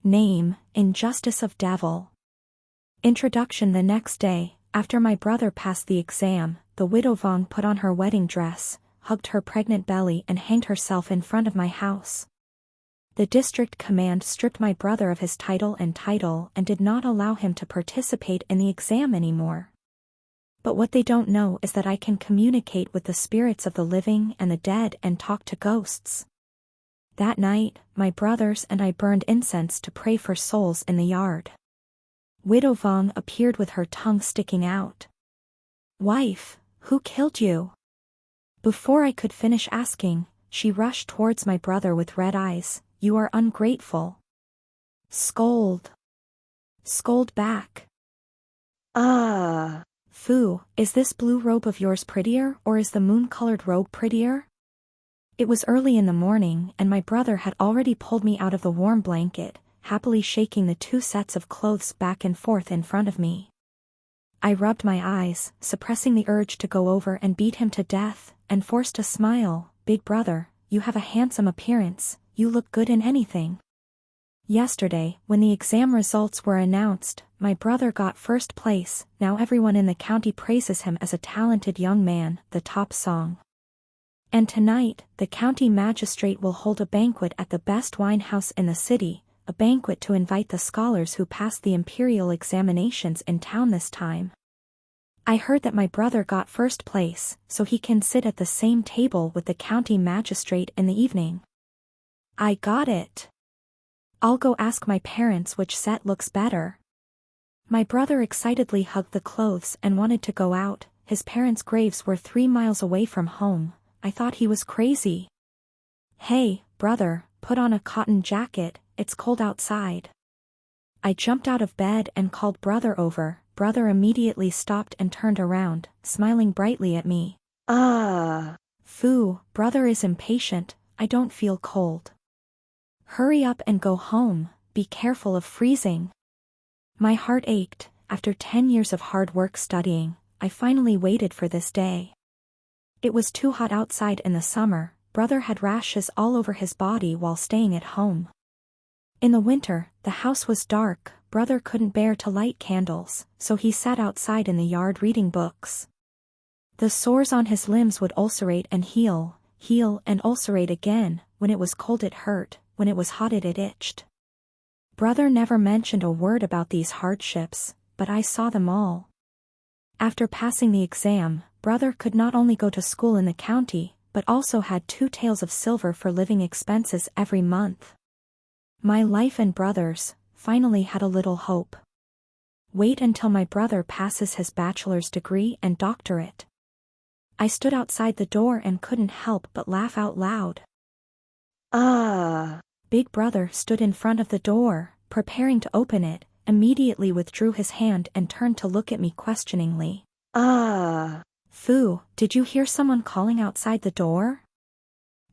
Name, Injustice of Devil. Introduction. The next day, after my brother passed the exam, the widow Vuong put on her wedding dress, hugged her pregnant belly and hanged herself in front of my house. The district command stripped my brother of his title and did not allow him to participate in the exam anymore. But what they don't know is that I can communicate with the spirits of the living and the dead and talk to ghosts. That night, my brothers and I burned incense to pray for souls in the yard. Widow Vuong appeared with her tongue sticking out. "Wife, who killed you?" Before I could finish asking, she rushed towards my brother with red eyes. "You are ungrateful." Scold. Scold back. Fu, is this blue robe of yours prettier, or is the moon-colored robe prettier? It was early in the morning and my brother had already pulled me out of the warm blanket, happily shaking the two sets of clothes back and forth in front of me. I rubbed my eyes, suppressing the urge to go over and beat him to death, and forced a smile. "Big brother, you have a handsome appearance, you look good in anything." Yesterday, when the exam results were announced, my brother got first place. Now everyone in the county praises him as a talented young man, the top song. And tonight, the county magistrate will hold a banquet at the best wine house in the city, a banquet to invite the scholars who passed the imperial examinations in town this time. I heard that my brother got first place, so he can sit at the same table with the county magistrate in the evening. I got it. I'll go ask my parents which set looks better. My brother excitedly hugged the clothes and wanted to go out. His parents' graves were 3 miles away from home. I thought he was crazy. "Hey, brother, put on a cotton jacket, it's cold outside." I jumped out of bed and called brother over. Brother immediately stopped and turned around, smiling brightly at me. Fu, brother is impatient, I don't feel cold. Hurry up and go home, be careful of freezing. My heart ached. After 10 years of hard work studying, I finally waited for this day. It was too hot outside in the summer. Brother had rashes all over his body while staying at home. In the winter, the house was dark. Brother couldn't bear to light candles, so he sat outside in the yard reading books. The sores on his limbs would ulcerate and heal and ulcerate again. When it was cold it hurt, when it was hot it itched. Brother never mentioned a word about these hardships, but I saw them all. After passing the exam, brother could not only go to school in the county, but also had 2 taels of silver for living expenses every month. My life and brother's finally had a little hope. Wait until my brother passes his bachelor's degree and doctorate. I stood outside the door and couldn't help but laugh out loud. Big brother stood in front of the door, preparing to open it, immediately withdrew his hand and turned to look at me questioningly. Fu, did you hear someone calling outside the door?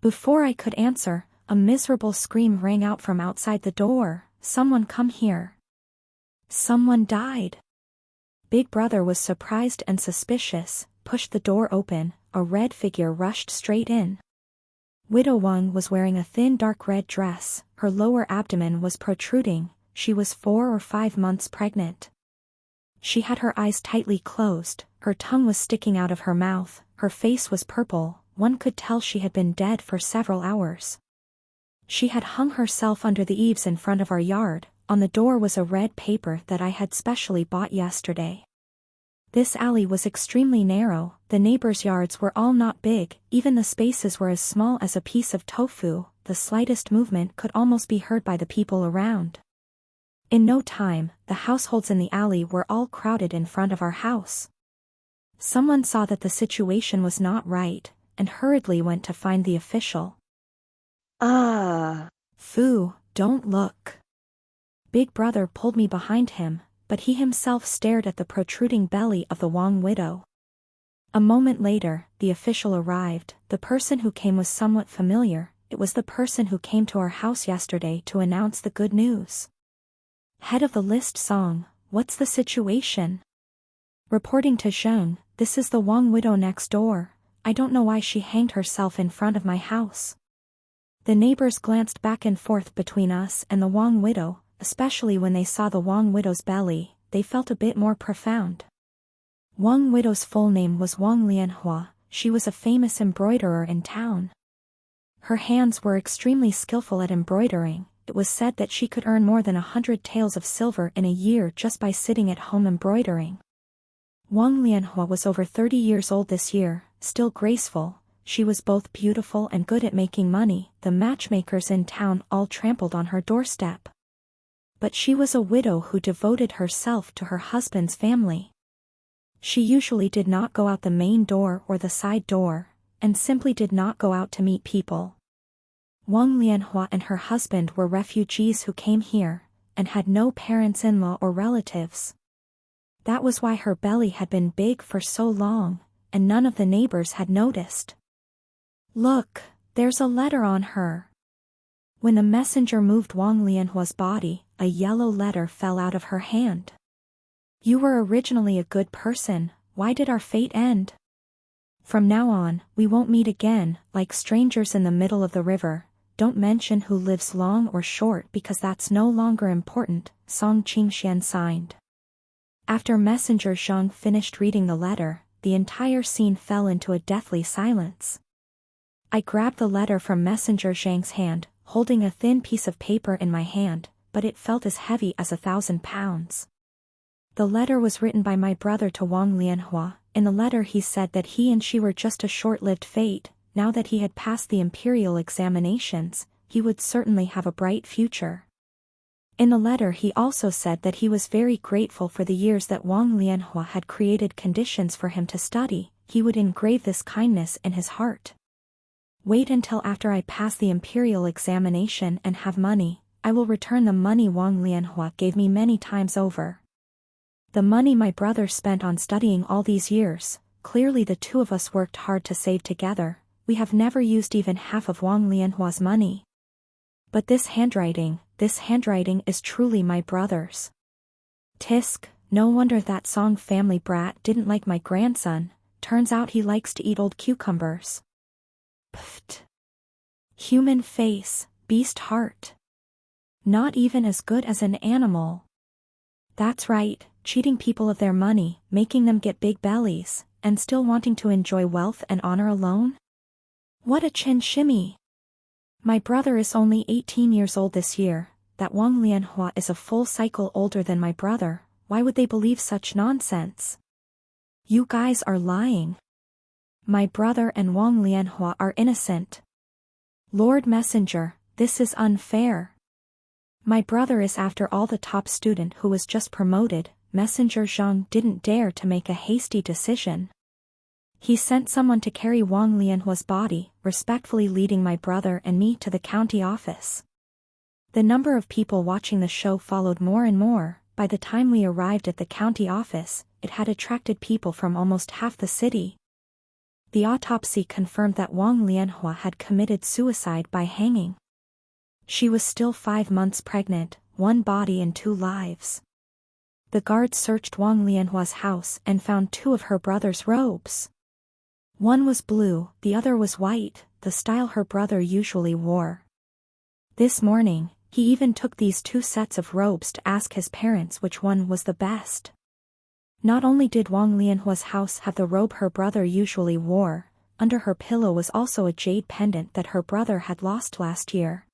Before I could answer, a miserable scream rang out from outside the door. "Someone come here. Someone died." Big brother was surprised and suspicious, pushed the door open. A red figure rushed straight in. Widow Vuong was wearing a thin dark red dress, her lower abdomen was protruding. She was 4 or 5 months pregnant. She had her eyes tightly closed, her tongue was sticking out of her mouth, her face was purple. One could tell she had been dead for several hours. She had hung herself under the eaves in front of our yard. On the door was a red paper that I had specially bought yesterday. This alley was extremely narrow. The neighbors' yards were all not big, even the spaces were as small as a piece of tofu. The slightest movement could almost be heard by the people around. In no time, the households in the alley were all crowded in front of our house. Someone saw that the situation was not right, and hurriedly went to find the official. Fu, don't look. Big brother pulled me behind him, but he himself stared at the protruding belly of the Vuong widow. A moment later, the official arrived. The person who came was somewhat familiar. It was the person who came to our house yesterday to announce the good news. Head of the list song, what's the situation? Reporting to Zheng, this is the Vuong widow next door. I don't know why she hanged herself in front of my house. The neighbors glanced back and forth between us and the Vuong widow, especially when they saw the Vuong widow's belly, they felt a bit more profound. Vuong widow's full name was Vuong Lianhua. She was a famous embroiderer in town. Her hands were extremely skillful at embroidering. It was said that she could earn more than 100 taels of silver in a year just by sitting at home embroidering. Vuong Lianhua was over 30 years old this year, still graceful. She was both beautiful and good at making money. The matchmakers in town all trampled on her doorstep. But she was a widow who devoted herself to her husband's family. She usually did not go out the main door or the side door, and simply did not go out to meet people. Vuong Lianhua and her husband were refugees who came here, and had no parents-in-law or relatives. That was why her belly had been big for so long, and none of the neighbors had noticed. "Look, there's a letter on her." When the messenger moved Vuong Lianhua's body, a yellow letter fell out of her hand. "You were originally a good person, why did our fate end? From now on, we won't meet again, like strangers in the middle of the river. Don't mention who lives long or short because that's no longer important." Song Qingxian signed. After Messenger Zhang finished reading the letter, the entire scene fell into a deathly silence. I grabbed the letter from Messenger Zhang's hand, holding a thin piece of paper in my hand, but it felt as heavy as 1,000 pounds. The letter was written by my brother to Vuong Lianhua. In the letter he said that he and she were just a short-lived fate. Now that he had passed the imperial examinations, he would certainly have a bright future. In the letter he also said that he was very grateful for the years that Vuong Lianhua had created conditions for him to study. He would engrave this kindness in his heart. "Wait until after I pass the imperial examination and have money. I will return the money Vuong Lianhua gave me many times over. The money my brother spent on studying all these years, clearly the two of us worked hard to save together. We have never used even half of Vuong Lianhua's money. But this handwriting is truly my brother's. Tisk, no wonder that Song family brat didn't like my grandson. Turns out he likes to eat old cucumbers. Pfft. Human face, beast heart. Not even as good as an animal. That's right. Cheating people of their money, making them get big bellies, and still wanting to enjoy wealth and honor alone? What a chin shimmy! My brother is only 18 years old this year. That Vuong Lianhua is a full cycle older than my brother. Why would they believe such nonsense? You guys are lying. My brother and Vuong Lianhua are innocent. Lord Messenger, this is unfair. My brother is after all the top student who was just promoted. Messenger Zhang didn't dare to make a hasty decision. He sent someone to carry Vuong Lianhua's body, respectfully leading my brother and me to the county office. The number of people watching the show followed more and more. By the time we arrived at the county office, it had attracted people from almost half the city. The autopsy confirmed that Vuong Lianhua had committed suicide by hanging. She was still 5 months pregnant, 1 body and 2 lives. The guards searched Vuong Lianhua's house and found 2 of her brother's robes. One was blue, the other was white, the style her brother usually wore. This morning, he even took these 2 sets of robes to ask his parents which one was the best. Not only did Vuong Lianhua's house have the robe her brother usually wore, under her pillow was also a jade pendant that her brother had lost last year.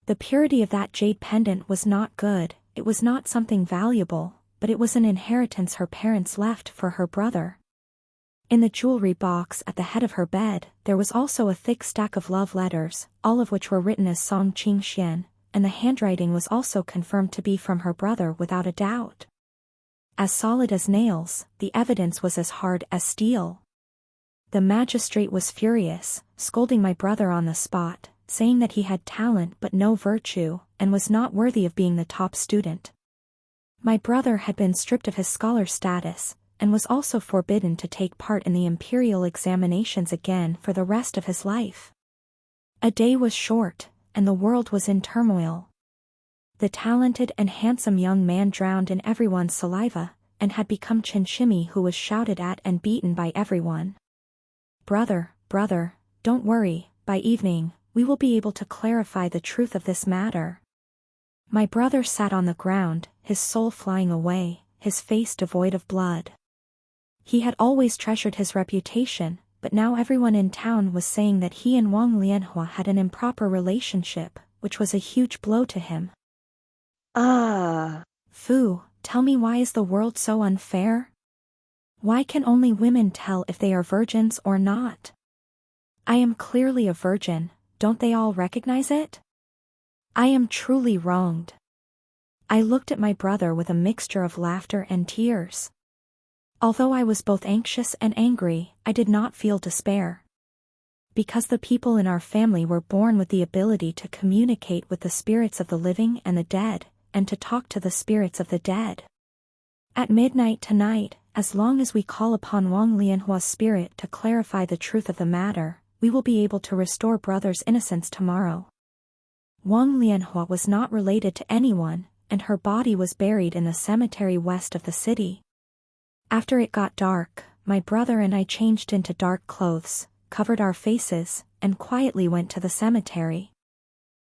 The purity of that jade pendant was not good. It was not something valuable, but it was an inheritance her parents left for her brother. In the jewelry box at the head of her bed, there was also a thick stack of love letters, all of which were written as Song Qingxian, and the handwriting was also confirmed to be from her brother without a doubt. As solid as nails, the evidence was as hard as steel. The magistrate was furious, scolding my brother on the spot, saying that he had talent but no virtue, and was not worthy of being the top student. My brother had been stripped of his scholar status, and was also forbidden to take part in the imperial examinations again for the rest of his life. A day was short, and the world was in turmoil. The talented and handsome young man drowned in everyone's saliva, and had become Chinchimmy, who was shouted at and beaten by everyone. Brother, don't worry, by evening, we will be able to clarify the truth of this matter. My brother sat on the ground, his soul flying away, his face devoid of blood. He had always treasured his reputation, but now everyone in town was saying that he and Vuong Lianhua had an improper relationship, which was a huge blow to him. Fu, tell me, why is the world so unfair? Why can only women tell if they are virgins or not? I am clearly a virgin, don't they all recognize it? I am truly wronged. I looked at my brother with a mixture of laughter and tears. Although I was both anxious and angry, I did not feel despair. Because the people in our family were born with the ability to communicate with the spirits of the living and the dead, and to talk to the spirits of the dead. At midnight tonight, as long as we call upon Vuong Lianhua's spirit to clarify the truth of the matter, we will be able to restore brother's innocence tomorrow. Vuong Lianhua was not related to anyone, and her body was buried in the cemetery west of the city. After it got dark, my brother and I changed into dark clothes, covered our faces, and quietly went to the cemetery.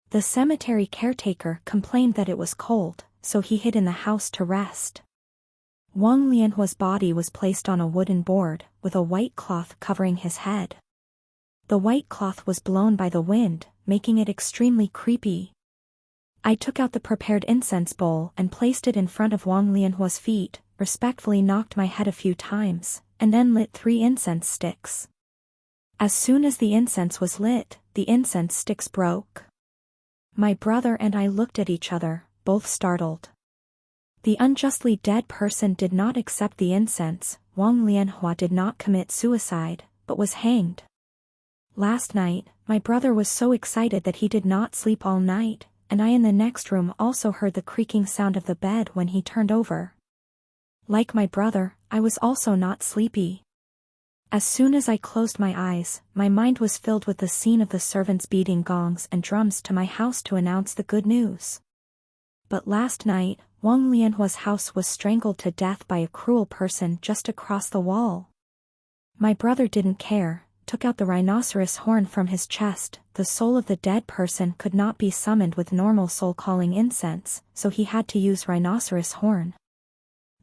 The cemetery caretaker complained that it was cold, so he hid in the house to rest. Vuong Lianhua's body was placed on a wooden board, with a white cloth covering his head. The white cloth was blown by the wind, making it extremely creepy. I took out the prepared incense bowl and placed it in front of Vuong Lianhua's feet, respectfully knocked my head a few times, and then lit 3 incense sticks. As soon as the incense was lit, the incense sticks broke. My brother and I looked at each other, both startled. The unjustly dead person did not accept the incense. Vuong Lianhua did not commit suicide, but was hanged. Last night, my brother was so excited that he did not sleep all night, and I in the next room also heard the creaking sound of the bed when he turned over. Like my brother, I was also not sleepy. As soon as I closed my eyes, my mind was filled with the scene of the servants beating gongs and drums to my house to announce the good news. But last night, Vuong Lianhua's house was strangled to death by a cruel person just across the wall. My brother didn't care, took out the rhinoceros horn from his chest. The soul of the dead person could not be summoned with normal soul-calling incense, so he had to use rhinoceros horn.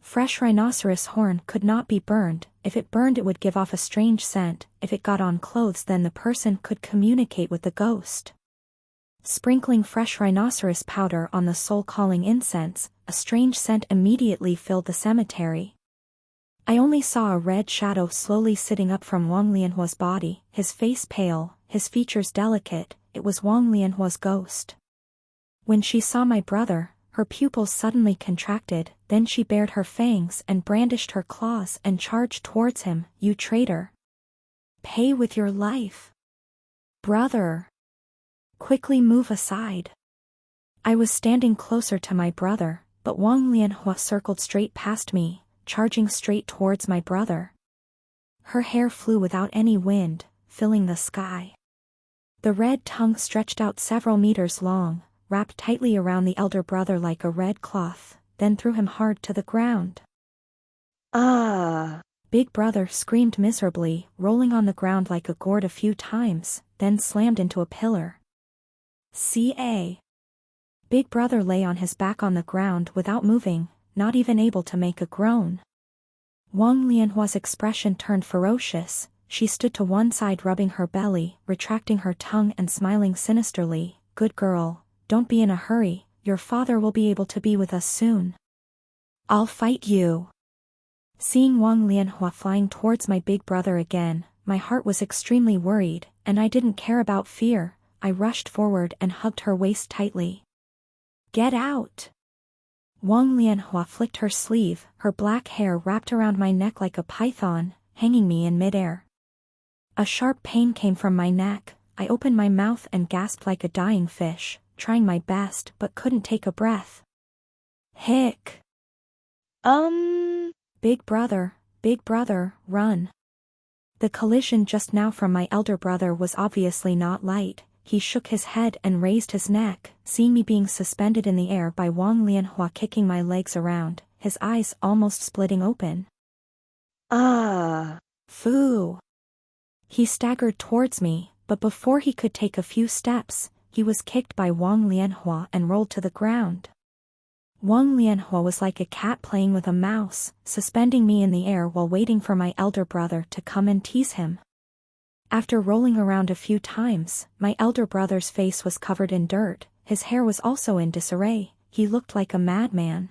Fresh rhinoceros horn could not be burned. If it burned, it would give off a strange scent. If it got on clothes, then the person could communicate with the ghost. Sprinkling fresh rhinoceros powder on the soul-calling incense, a strange scent immediately filled the cemetery. I only saw a red shadow slowly sitting up from Vuong Lianhua's body, his face pale, his features delicate. It was Vuong Lianhua's ghost. When she saw my brother, her pupils suddenly contracted, then she bared her fangs and brandished her claws and charged towards him. "You traitor! Pay with your life! Brother! Quickly move aside!" I was standing closer to my brother, but Vuong Lianhua circled straight past me, charging straight towards my brother. Her hair flew without any wind, filling the sky. The red tongue stretched out several meters long, wrapped tightly around the elder brother like a red cloth, then threw him hard to the ground. Big brother screamed miserably, rolling on the ground like a gourd a few times, then slammed into a pillar. Big brother lay on his back on the ground without moving, not even able to make a groan. Vuong Lianhua's expression turned ferocious. She stood to one side rubbing her belly, retracting her tongue and smiling sinisterly. "Good girl, don't be in a hurry, your father will be able to be with us soon. I'll fight you." Seeing Vuong Lianhua flying towards my big brother again, my heart was extremely worried, and I didn't care about fear. I rushed forward and hugged her waist tightly. "Get out!" Vuong Lianhua flicked her sleeve, her black hair wrapped around my neck like a python, hanging me in midair. A sharp pain came from my neck. I opened my mouth and gasped like a dying fish, trying my best but couldn't take a breath. Hick! Big brother, run. The collision just now from my elder brother was obviously not light. He shook his head and raised his neck, seeing me being suspended in the air by Vuong Lianhua kicking my legs around, his eyes almost splitting open. Fu! He staggered towards me, but before he could take a few steps, he was kicked by Vuong Lianhua and rolled to the ground. Vuong Lianhua was like a cat playing with a mouse, suspending me in the air while waiting for my elder brother to come and tease him. After rolling around a few times, my elder brother's face was covered in dirt, his hair was also in disarray, he looked like a madman.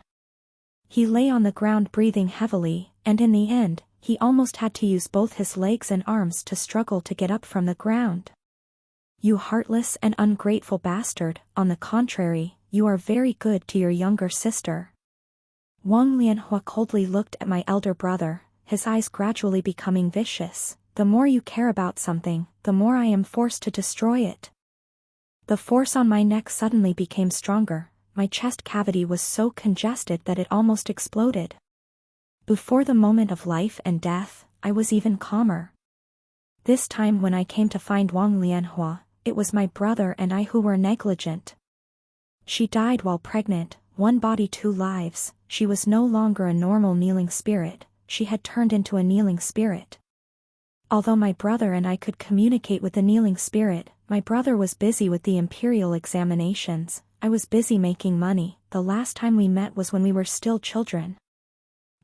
He lay on the ground breathing heavily, and in the end, he almost had to use both his legs and arms to struggle to get up from the ground. You heartless and ungrateful bastard, on the contrary, you are very good to your younger sister. Vuong Lianhua coldly looked at my elder brother, his eyes gradually becoming vicious. The more you care about something, the more I am forced to destroy it. The force on my neck suddenly became stronger, my chest cavity was so congested that it almost exploded. Before the moment of life and death, I was even calmer. This time when I came to find Vuong Lianhua, it was my brother and I who were negligent. She died while pregnant, one body two lives, she was no longer a normal kneeling spirit, she had turned into a kneeling spirit. Although my brother and I could communicate with the kneeling spirit, my brother was busy with the imperial examinations, I was busy making money, the last time we met was when we were still children.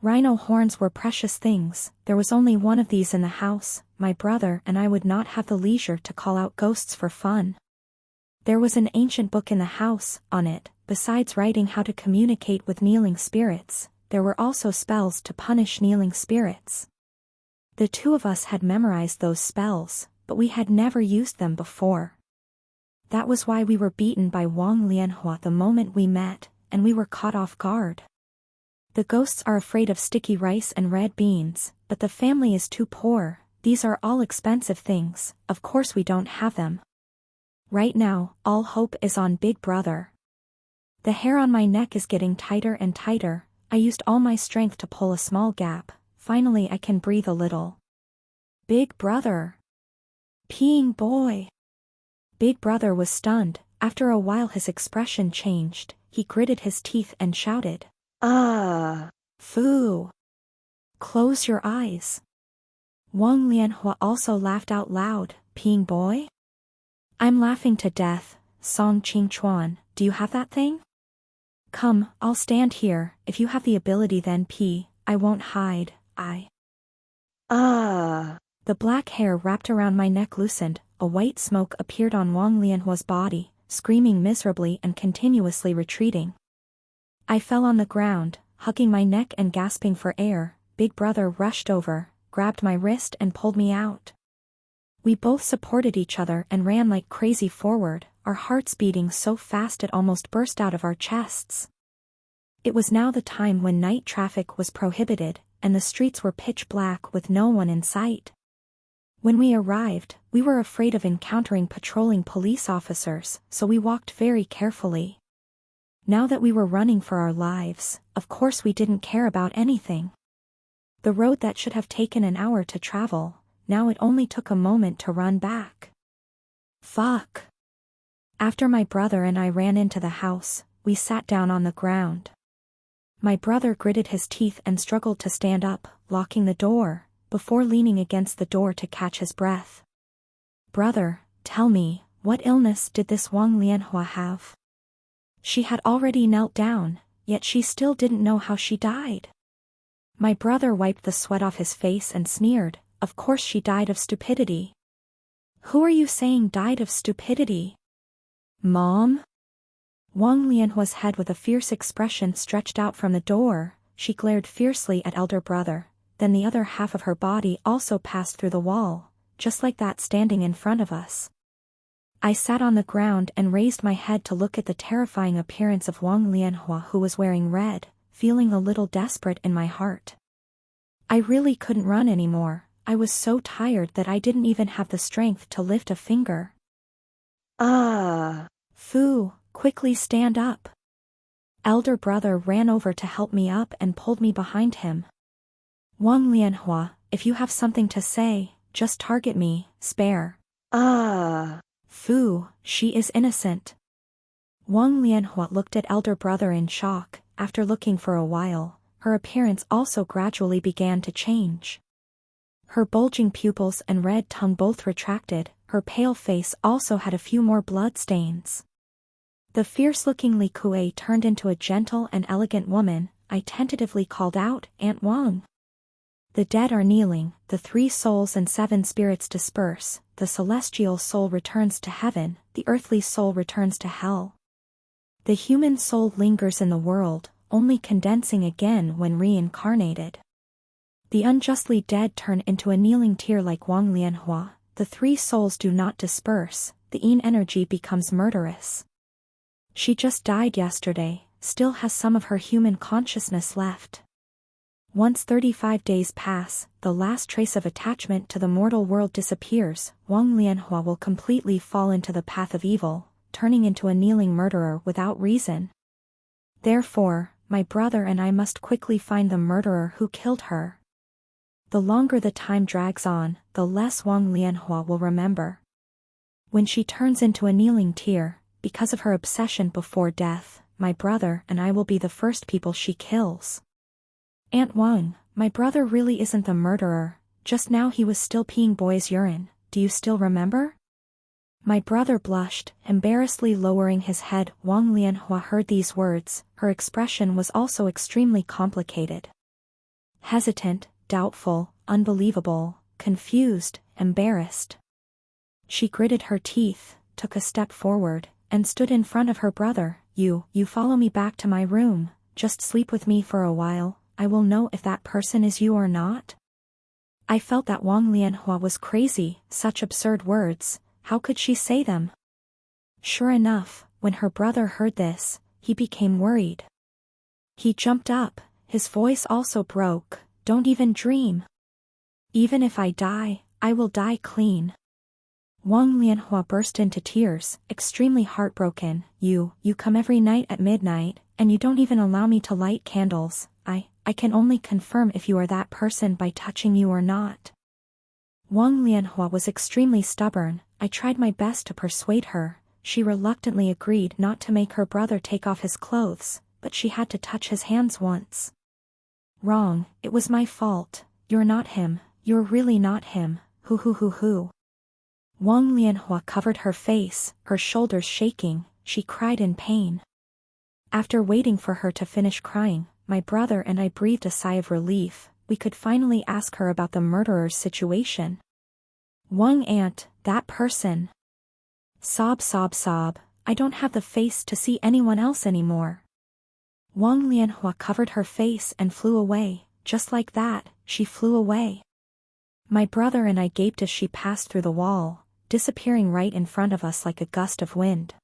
Rhino horns were precious things, there was only one of these in the house, my brother and I would not have the leisure to call out ghosts for fun. There was an ancient book in the house, on it, besides writing how to communicate with kneeling spirits, there were also spells to punish kneeling spirits. The two of us had memorized those spells, but we had never used them before. That was why we were beaten by Vuong Lianhua the moment we met, and we were caught off guard. The ghosts are afraid of sticky rice and red beans, but the family is too poor, these are all expensive things, of course we don't have them. Right now, all hope is on Big Brother. The hair on my neck is getting tighter and tighter, I used all my strength to pull a small gap. Finally I can breathe a little. Big Brother. Peeing boy. Big Brother was stunned, after a while his expression changed, he gritted his teeth and shouted, "Ah! Foo! Close your eyes." Vuong Lianhua also laughed out loud, "Peeing boy? I'm laughing to death, Song Ching Chuan, do you have that thing? Come, I'll stand here, if you have the ability then pee, I won't hide. Ah!" The black hair wrapped around my neck loosened, a white smoke appeared on Vuong Lianhua's body, screaming miserably and continuously retreating. I fell on the ground, hugging my neck and gasping for air. Big Brother rushed over, grabbed my wrist and pulled me out. We both supported each other and ran like crazy forward, our hearts beating so fast it almost burst out of our chests. It was now the time when night traffic was prohibited, and the streets were pitch black with no one in sight. When we arrived, we were afraid of encountering patrolling police officers, so we walked very carefully. Now that we were running for our lives, of course we didn't care about anything. The road that should have taken an hour to travel, now it only took a moment to run back. Fuck. After my brother and I ran into the house, we sat down on the ground. My brother gritted his teeth and struggled to stand up, locking the door, before leaning against the door to catch his breath. "Brother, tell me, what illness did this Vuong Lianhua have?" She had already knelt down, yet she still didn't know how she died. My brother wiped the sweat off his face and sneered, "Of course she died of stupidity." "Who are you saying died of stupidity? Mom?" Vuong Lianhua's head with a fierce expression stretched out from the door, she glared fiercely at elder brother, then the other half of her body also passed through the wall, just like that standing in front of us. I sat on the ground and raised my head to look at the terrifying appearance of Vuong Lianhua who was wearing red, feeling a little desperate in my heart. I really couldn't run anymore, I was so tired that I didn't even have the strength to lift a finger. "Ah! Foo, quickly stand up." Elder brother ran over to help me up and pulled me behind him. "Vuong Lianhua, if you have something to say, just target me, spare." "Ah! Foo, she is innocent." Vuong Lianhua looked at elder brother in shock, after looking for a while, her appearance also gradually began to change. Her bulging pupils and red tongue both retracted, her pale face also had a few more blood stains. The fierce-looking Li Kuei turned into a gentle and elegant woman. I tentatively called out, "Aunt Vuong." The dead are kneeling, the 3 souls and 7 spirits disperse, the celestial soul returns to heaven, the earthly soul returns to hell. The human soul lingers in the world, only condensing again when reincarnated. The unjustly dead turn into a kneeling tear like Wang Lianhua, the 3 souls do not disperse, the yin energy becomes murderous. She just died yesterday, still has some of her human consciousness left. Once 35 days pass, the last trace of attachment to the mortal world disappears, Wang Lianhua will completely fall into the path of evil, turning into a kneeling murderer without reason. Therefore, my brother and I must quickly find the murderer who killed her. The longer the time drags on, the less Wang Lianhua will remember. When she turns into a kneeling tear, because of her obsession before death, my brother and I will be the first people she kills. Aunt Vuong, my brother really isn't the murderer, just now he was still peeing boy's urine, do you still remember? My brother blushed, embarrassedly lowering his head. Wang Lianhua heard these words, her expression was also extremely complicated. Hesitant, doubtful, unbelievable, confused, embarrassed. She gritted her teeth, took a step forward, and stood in front of her brother. You follow me back to my room, just sleep with me for a while, I will know if that person is you or not. I felt that Wang Lianhua was crazy, such absurd words, how could she say them? Sure enough, when her brother heard this, he became worried. He jumped up, his voice also broke, don't even dream. Even if I die, I will die clean. Wang Lianhua burst into tears, extremely heartbroken. You come every night at midnight, and you don't even allow me to light candles. I can only confirm if you are that person by touching you or not. Wang Lianhua was extremely stubborn. I tried my best to persuade her. She reluctantly agreed not to make her brother take off his clothes, but she had to touch his hands once. Wrong, it was my fault. You're not him, you're really not him, hoo. Wang Lianhua covered her face, her shoulders shaking, she cried in pain. After waiting for her to finish crying, my brother and I breathed a sigh of relief, we could finally ask her about the murderer's situation. Wang aunt, that person. Sob, I don't have the face to see anyone else anymore. Wang Lianhua covered her face and flew away, just like that, she flew away. My brother and I gaped as she passed through the wall, disappearing right in front of us like a gust of wind.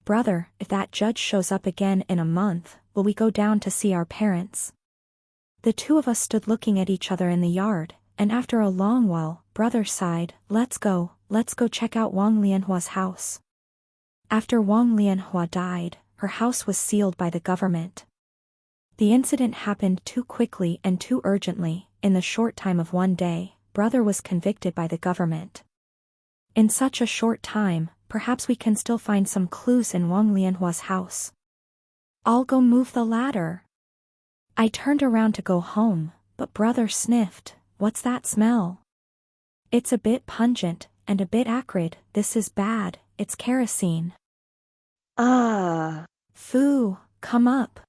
Brother, if that judge shows up again in a month, will we go down to see our parents? The 2 of us stood looking at each other in the yard, and after a long while, brother sighed, let's go check out Wang Lianhua's house. After Wang Lianhua died, her house was sealed by the government. The incident happened too quickly and too urgently. In the short time of one day, brother was convicted by the government. In such a short time, perhaps we can still find some clues in Wang Lianhua's house. I'll go move the ladder. I turned around to go home, but brother sniffed, what's that smell? It's a bit pungent, and a bit acrid, this is bad, it's kerosene. Foo, come up.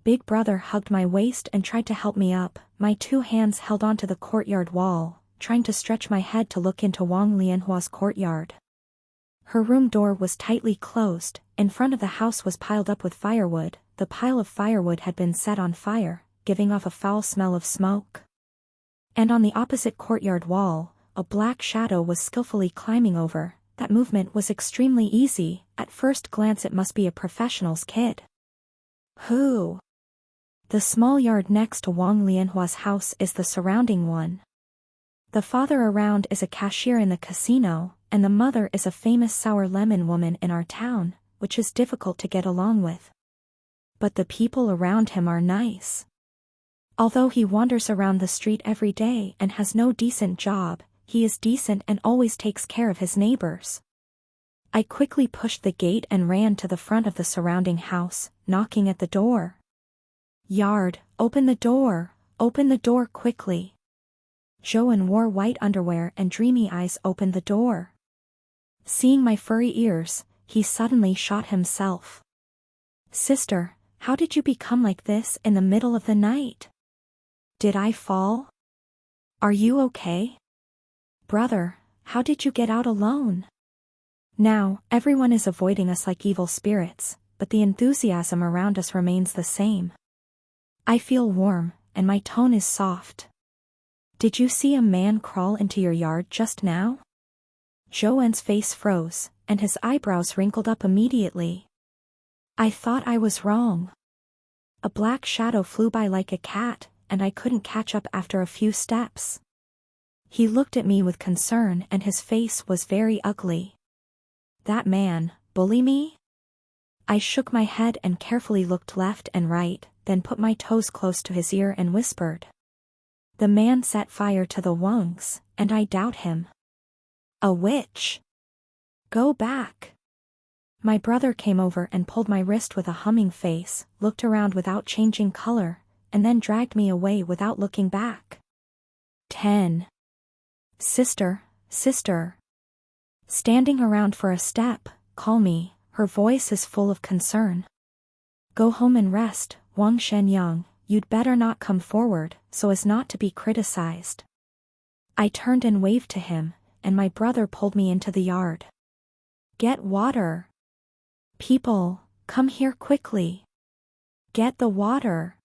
Big brother hugged my waist and tried to help me up, my 2 hands held onto the courtyard wall, trying to stretch my head to look into Wang Lianhua's courtyard. Her room door was tightly closed, in front of the house was piled up with firewood, the pile of firewood had been set on fire, giving off a foul smell of smoke. And on the opposite courtyard wall, a black shadow was skillfully climbing over, that movement was extremely easy, at first glance it must be a professional's kid. Who? The small yard next to Wang Lianhua's house is the surrounding one. The father around is a cashier in the casino, and the mother is a famous sour lemon woman in our town, which is difficult to get along with. But the people around him are nice. Although he wanders around the street every day and has no decent job, he is decent and always takes care of his neighbors. I quickly pushed the gate and ran to the front of the surrounding house, knocking at the door. Yard, open the door quickly. Joan wore white underwear and dreamy eyes opened the door. Seeing my furry ears, he suddenly shot himself. Sister, how did you become like this in the middle of the night? Did I fall? Are you okay? Brother, how did you get out alone? Now, everyone is avoiding us like evil spirits, but the enthusiasm around us remains the same. I feel warm, and my tone is soft. Did you see a man crawl into your yard just now? Joanne's face froze, and his eyebrows wrinkled up immediately. I thought I was wrong. A black shadow flew by like a cat, and I couldn't catch up after a few steps. He looked at me with concern and his face was very ugly. That man, bully me? I shook my head and carefully looked left and right, then put my toes close to his ear and whispered. The man set fire to the Vuongs, and I doubt him. A witch. Go back. My brother came over and pulled my wrist with a humming face, looked around without changing color, and then dragged me away without looking back. 10. Sister, sister. Standing around for a step, call me, her voice is full of concern. Go home and rest, Vuong Shenyang, you'd better not come forward, so as not to be criticized. I turned and waved to him, and my brother pulled me into the yard. Get water. People, come here quickly. Get the water.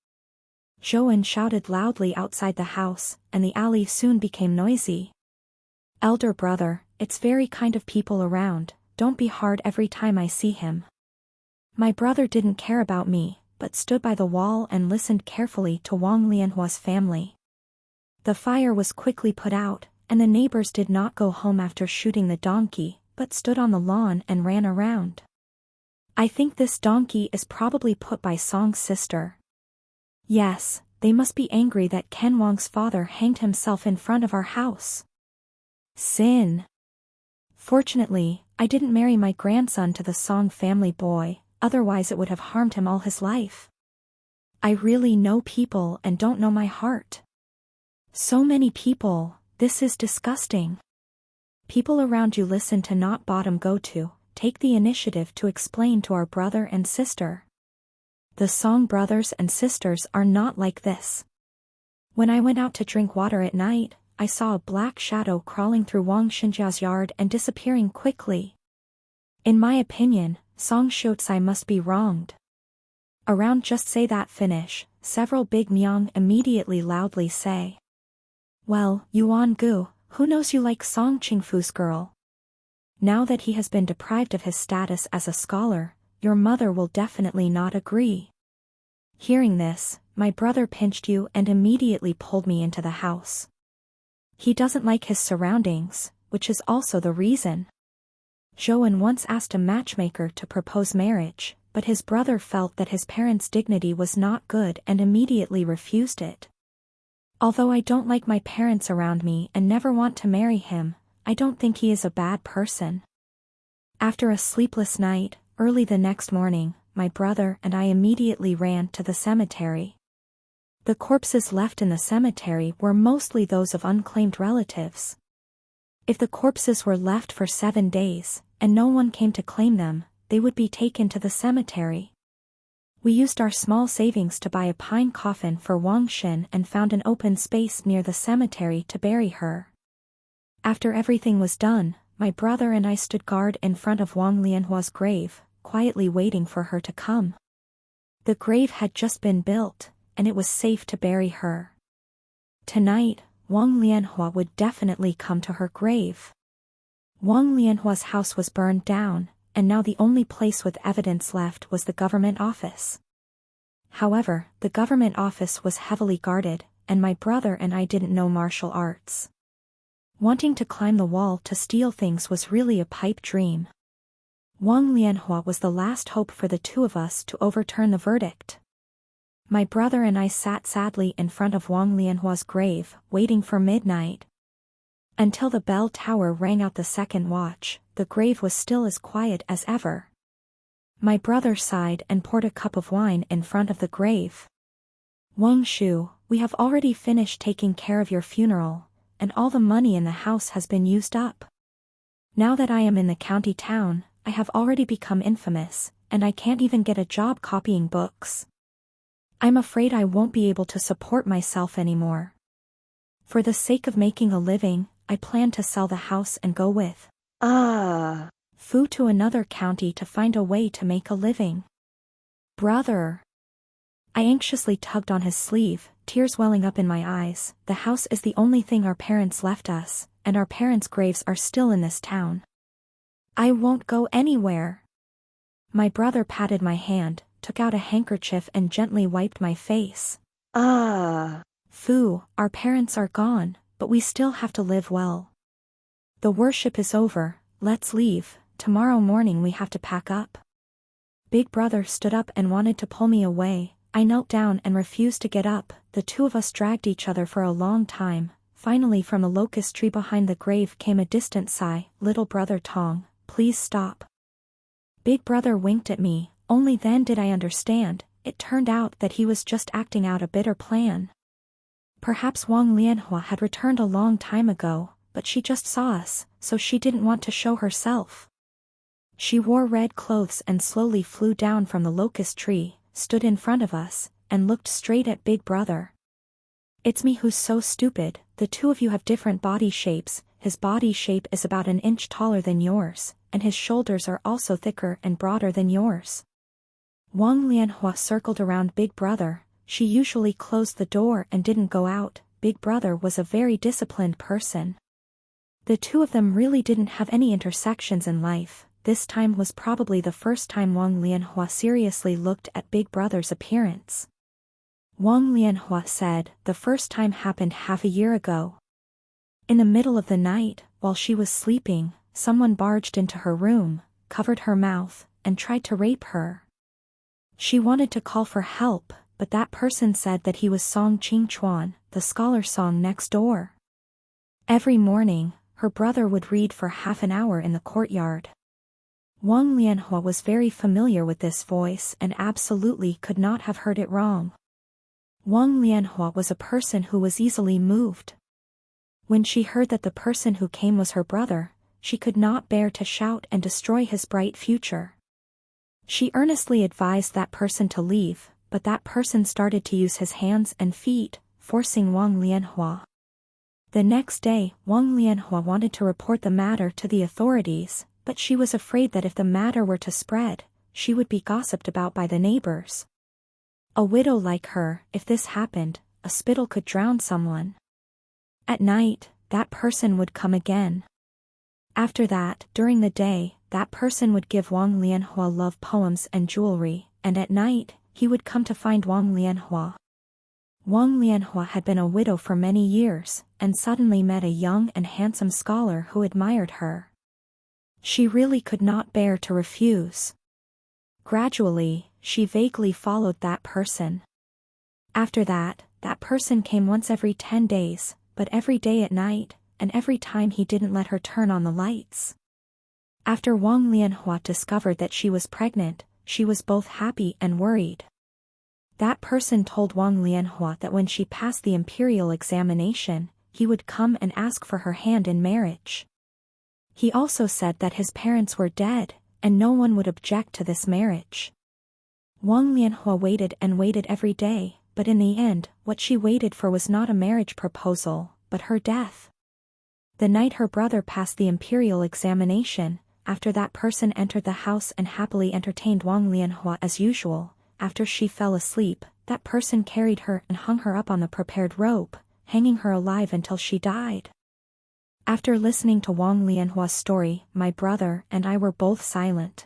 Joanne shouted loudly outside the house, and the alley soon became noisy. Elder brother, it's very kind of people around, don't be hard every time I see him. My brother didn't care about me, but stood by the wall and listened carefully to Wang Lianhua's family. The fire was quickly put out, and the neighbors did not go home after shooting the donkey, but stood on the lawn and ran around. I think this donkey is probably put by Song's sister. Yes, they must be angry that Ken Wong's father hanged himself in front of our house. Sin. Fortunately, I didn't marry my grandson to the Song family boy, otherwise it would have harmed him all his life. I really know people and don't know my heart. So many people, this is disgusting. People around you listen to not bottom go to, take the initiative to explain to our brother and sister. The Song brothers and sisters are not like this. When I went out to drink water at night, I saw a black shadow crawling through Wang Xinjia's yard and disappearing quickly. In my opinion, Song Shotsai must be wronged. Around just say that finish, several big Myong immediately loudly say. Well, Yuan Gu, who knows you like Song Qingfu's girl? Now that he has been deprived of his status as a scholar, your mother will definitely not agree. Hearing this, my brother pinched you and immediately pulled me into the house. He doesn't like his surroundings, which is also the reason. Joanne once asked a matchmaker to propose marriage, but his brother felt that his parents' dignity was not good and immediately refused it. Although I don't like my parents around me and never want to marry him, I don't think he is a bad person. After a sleepless night, early the next morning, my brother and I immediately ran to the cemetery. The corpses left in the cemetery were mostly those of unclaimed relatives. If the corpses were left for 7 days, and no one came to claim them, they would be taken to the cemetery. We used our small savings to buy a pine coffin for Wang Xin and found an open space near the cemetery to bury her. After everything was done, my brother and I stood guard in front of Wang Lianhua's grave, quietly waiting for her to come. The grave had just been built, and it was safe to bury her. Tonight, Wang Lianhua would definitely come to her grave. Wang Lianhua's house was burned down, and now the only place with evidence left was the government office. However, the government office was heavily guarded, and my brother and I didn't know martial arts. Wanting to climb the wall to steal things was really a pipe dream. Wang Lianhua was the last hope for the two of us to overturn the verdict. My brother and I sat sadly in front of Wang Lianhua's grave, waiting for midnight. Until the bell tower rang out the second watch, the grave was still as quiet as ever. My brother sighed and poured a cup of wine in front of the grave. Wang Shu, we have already finished taking care of your funeral, and all the money in the house has been used up. Now that I am in the county town, I have already become infamous, and I can't even get a job copying books. I'm afraid I won't be able to support myself anymore. For the sake of making a living, I plan to sell the house and go with Fu to another county to find a way to make a living. Brother. I anxiously tugged on his sleeve, tears welling up in my eyes. The house is the only thing our parents left us, and our parents' graves are still in this town. I won't go anywhere. My brother patted my hand, took out a handkerchief and gently wiped my face. Fu, our parents are gone, but we still have to live well. The worship is over, let's leave, tomorrow morning we have to pack up. Big brother stood up and wanted to pull me away. I knelt down and refused to get up. The two of us dragged each other for a long time. Finally from the locust tree behind the grave came a distant sigh. Little brother Tong, please stop. Big brother winked at me. Only then did I understand. It turned out that he was just acting out a bitter plan. Perhaps Wang Lianhua had returned a long time ago, but she just saw us, so she didn't want to show herself. She wore red clothes and slowly flew down from the locust tree, stood in front of us, and looked straight at Big Brother. It's me who's so stupid. The two of you have different body shapes. His body shape is about an inch taller than yours, and his shoulders are also thicker and broader than yours. Wang Lianhua circled around Big Brother. She usually closed the door and didn't go out. Big Brother was a very disciplined person. The two of them really didn't have any intersections in life. This time was probably the first time Wang Lianhua seriously looked at Big Brother's appearance. Wang Lianhua said, the first time happened half a year ago. In the middle of the night, while she was sleeping, someone barged into her room, covered her mouth, and tried to rape her. She wanted to call for help, but that person said that he was Song Ching Chuan, the scholar Song next door. Every morning, her brother would read for half an hour in the courtyard. Wang Lianhua was very familiar with this voice and absolutely could not have heard it wrong. Wang Lianhua was a person who was easily moved. When she heard that the person who came was her brother, she could not bear to shout and destroy his bright future. She earnestly advised that person to leave, but that person started to use his hands and feet, forcing Wang Lianhua. The next day, Wang Lianhua wanted to report the matter to the authorities, but she was afraid that if the matter were to spread, she would be gossiped about by the neighbors. A widow like her, if this happened, a spittle could drown someone. At night, that person would come again. After that, during the day, that person would give Wang Lianhua love poems and jewelry, and at night, he would come to find Wang Lianhua. Wang Lianhua had been a widow for many years, and suddenly met a young and handsome scholar who admired her. She really could not bear to refuse. Gradually, she vaguely followed that person. After that, that person came once every 10 days, but every day at night, and every time he didn't let her turn on the lights. After Wang Lianhua discovered that she was pregnant, she was both happy and worried. That person told Wang Lianhua that when she passed the imperial examination, he would come and ask for her hand in marriage. He also said that his parents were dead, and no one would object to this marriage. Wang Lianhua waited and waited every day, but in the end, what she waited for was not a marriage proposal, but her death. The night her brother passed the imperial examination, after that person entered the house and happily entertained Wang Lianhua as usual, after she fell asleep, that person carried her and hung her up on the prepared rope, hanging her alive until she died. After listening to Wang Lianhua's story, my brother and I were both silent.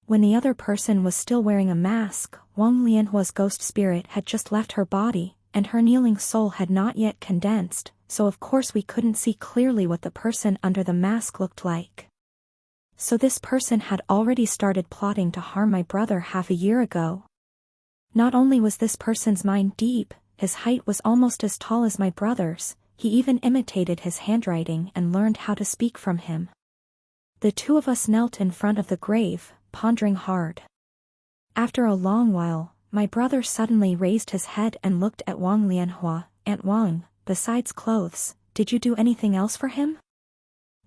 When the other person was still wearing a mask, Wang Lianhua's ghost spirit had just left her body, and her kneeling soul had not yet condensed, so of course we couldn't see clearly what the person under the mask looked like. So this person had already started plotting to harm my brother half a year ago. Not only was this person's mind deep, his height was almost as tall as my brother's, he even imitated his handwriting and learned how to speak from him. The two of us knelt in front of the grave, pondering hard. After a long while, my brother suddenly raised his head and looked at Wang Lianhua. Aunt Wang, besides clothes, did you do anything else for him?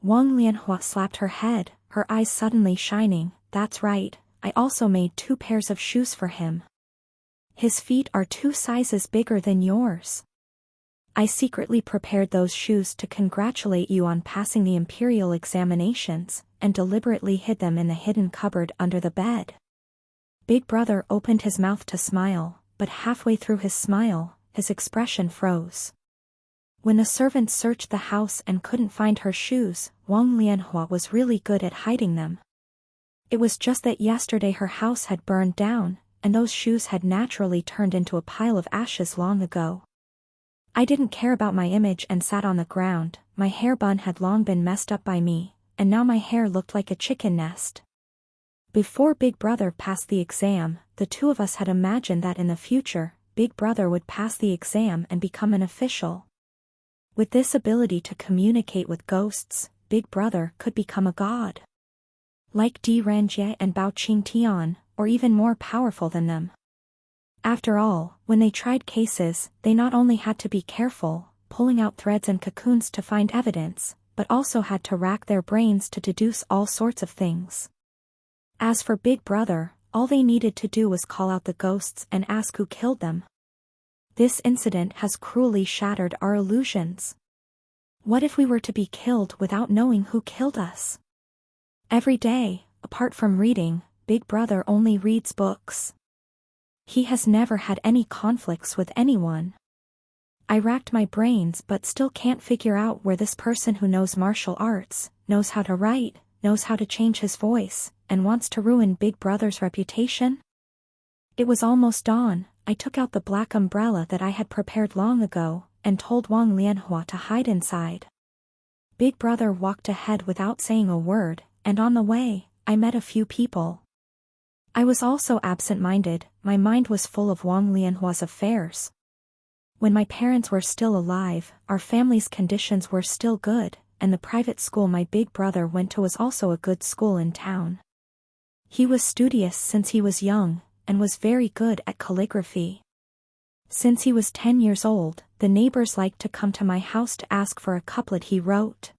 Wang Lianhua slapped her head, her eyes suddenly shining. That's right, I also made 2 pairs of shoes for him. His feet are 2 sizes bigger than yours. I secretly prepared those shoes to congratulate you on passing the imperial examinations, and deliberately hid them in the hidden cupboard under the bed. Big Brother opened his mouth to smile, but halfway through his smile, his expression froze. When the servants searched the house and couldn't find her shoes, Wang Lianhua was really good at hiding them. It was just that yesterday her house had burned down, and those shoes had naturally turned into a pile of ashes long ago. I didn't care about my image and sat on the ground. My hair bun had long been messed up by me, and now my hair looked like a chicken nest. Before Big Brother passed the exam, the 2 of us had imagined that in the future, Big Brother would pass the exam and become an official. With this ability to communicate with ghosts, Big Brother could become a god. Like Di Ranjie and Bao Qingtian, or even more powerful than them. After all, when they tried cases, they not only had to be careful, pulling out threads and cocoons to find evidence, but also had to rack their brains to deduce all sorts of things. As for Big Brother, all they needed to do was call out the ghosts and ask who killed them. This incident has cruelly shattered our illusions. What if we were to be killed without knowing who killed us? Every day, apart from reading, Big Brother only reads books. He has never had any conflicts with anyone. I racked my brains but still can't figure out where this person who knows martial arts, knows how to write, knows how to change his voice, and wants to ruin Big Brother's reputation. It was almost dawn. I took out the black umbrella that I had prepared long ago, and told Wang Lianhua to hide inside. Big Brother walked ahead without saying a word, and on the way, I met a few people. I was also absent-minded. My mind was full of Wang Lianhua's affairs. When my parents were still alive, our family's conditions were still good, and the private school my Big Brother went to was also a good school in town. He was studious since he was young, and was very good at calligraphy. Since he was 10 years old, the neighbors liked to come to my house to ask for a couplet he wrote.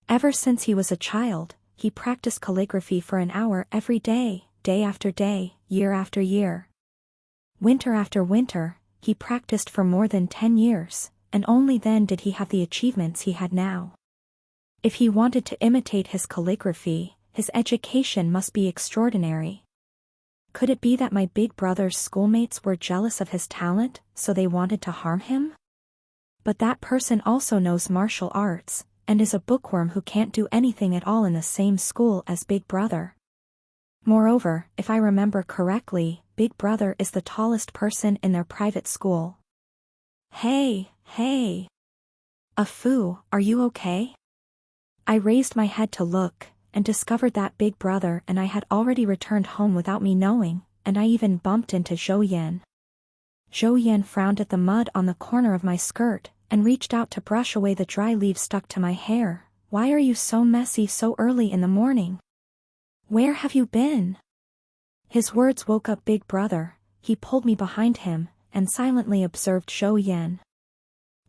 Ever since he was a child, he practiced calligraphy for an hour every day, day after day, year after year. Winter after winter, he practiced for more than 10 years, and only then did he have the achievements he had now. If he wanted to imitate his calligraphy, his education must be extraordinary. Could it be that my Big Brother's schoolmates were jealous of his talent, so they wanted to harm him? But that person also knows martial arts, and is a bookworm who can't do anything at all in the same school as Big Brother. Moreover, if I remember correctly, Big Brother is the tallest person in their private school. Hey. Afu, are you okay? I raised my head to look, and discovered that Big Brother and I had already returned home without me knowing, and I even bumped into Zhou Yan. Zhou Yan frowned at the mud on the corner of my skirt, and reached out to brush away the dry leaves stuck to my hair. Why are you so messy so early in the morning? Where have you been? His words woke up Big Brother. He pulled me behind him, and silently observed Zhou Yan.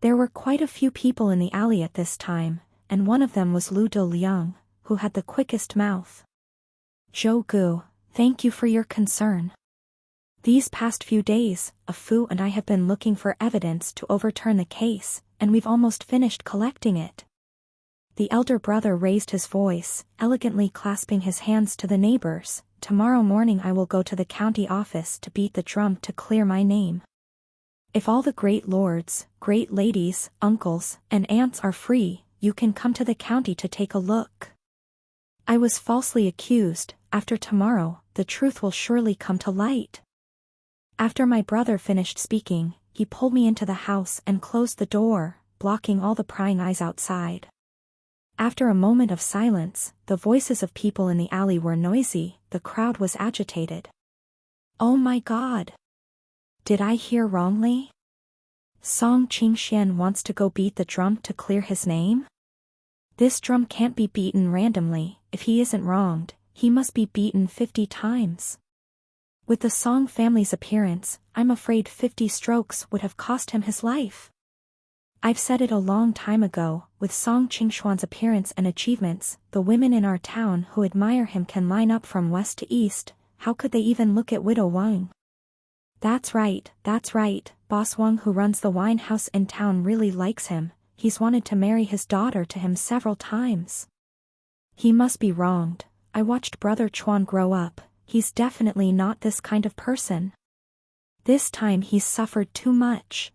There were quite a few people in the alley at this time, and one of them was Lu De Liang, who had the quickest mouth. Zhou Gu, thank you for your concern. These past few days, Afu and I have been looking for evidence to overturn the case, and we've almost finished collecting it. The elder brother raised his voice, elegantly clasping his hands to the neighbors. Tomorrow morning I will go to the county office to beat the drum to clear my name. If all the great lords, great ladies, uncles, and aunts are free, you can come to the county to take a look. I was falsely accused. After tomorrow, the truth will surely come to light. After my brother finished speaking, he pulled me into the house and closed the door, blocking all the prying eyes outside. After a moment of silence, the voices of people in the alley were noisy, the crowd was agitated. Oh my God! Did I hear wrongly? Song Qingxian wants to go beat the drum to clear his name? This drum can't be beaten randomly. If he isn't wronged, he must be beaten 50 times. With the Song family's appearance, I'm afraid 50 strokes would have cost him his life. I've said it a long time ago, with Song Qingxuan's appearance and achievements, the women in our town who admire him can line up from west to east, how could they even look at widow Vuong? That's right, Boss Vuong who runs the wine house in town really likes him, he's wanted to marry his daughter to him several times. He must be wronged. I watched Brother Chuan grow up, he's definitely not this kind of person. This time he's suffered too much.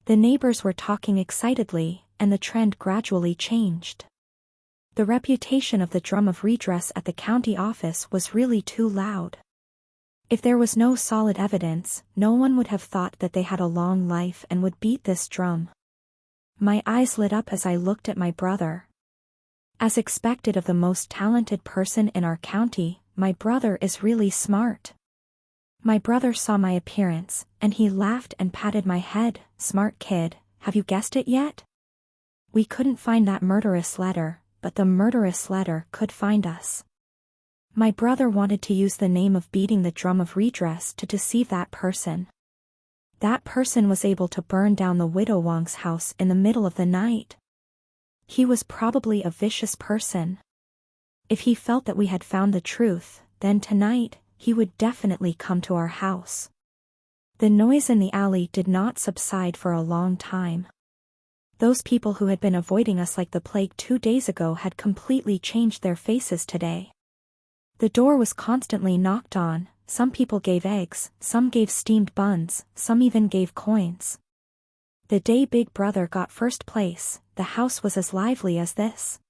The neighbors were talking excitedly, and the trend gradually changed. The reputation of the drum of redress at the county office was really too loud. If there was no solid evidence, no one would have thought that they had a long life and would beat this drum. My eyes lit up as I looked at my brother. As expected of the most talented person in our county, my brother is really smart. My brother saw my appearance, and he laughed and patted my head. Smart kid, have you guessed it yet? We couldn't find that murderous letter, but the murderous letter could find us. My brother wanted to use the name of beating the drum of redress to deceive that person. That person was able to burn down the widow Vuong's house in the middle of the night. He was probably a vicious person. If he felt that we had found the truth, then tonight, he would definitely come to our house. The noise in the alley did not subside for a long time. Those people who had been avoiding us like the plague 2 days ago had completely changed their faces today. The door was constantly knocked on, some people gave eggs, some gave steamed buns, some even gave coins. The day Big Brother got first place, the house was as lively as this.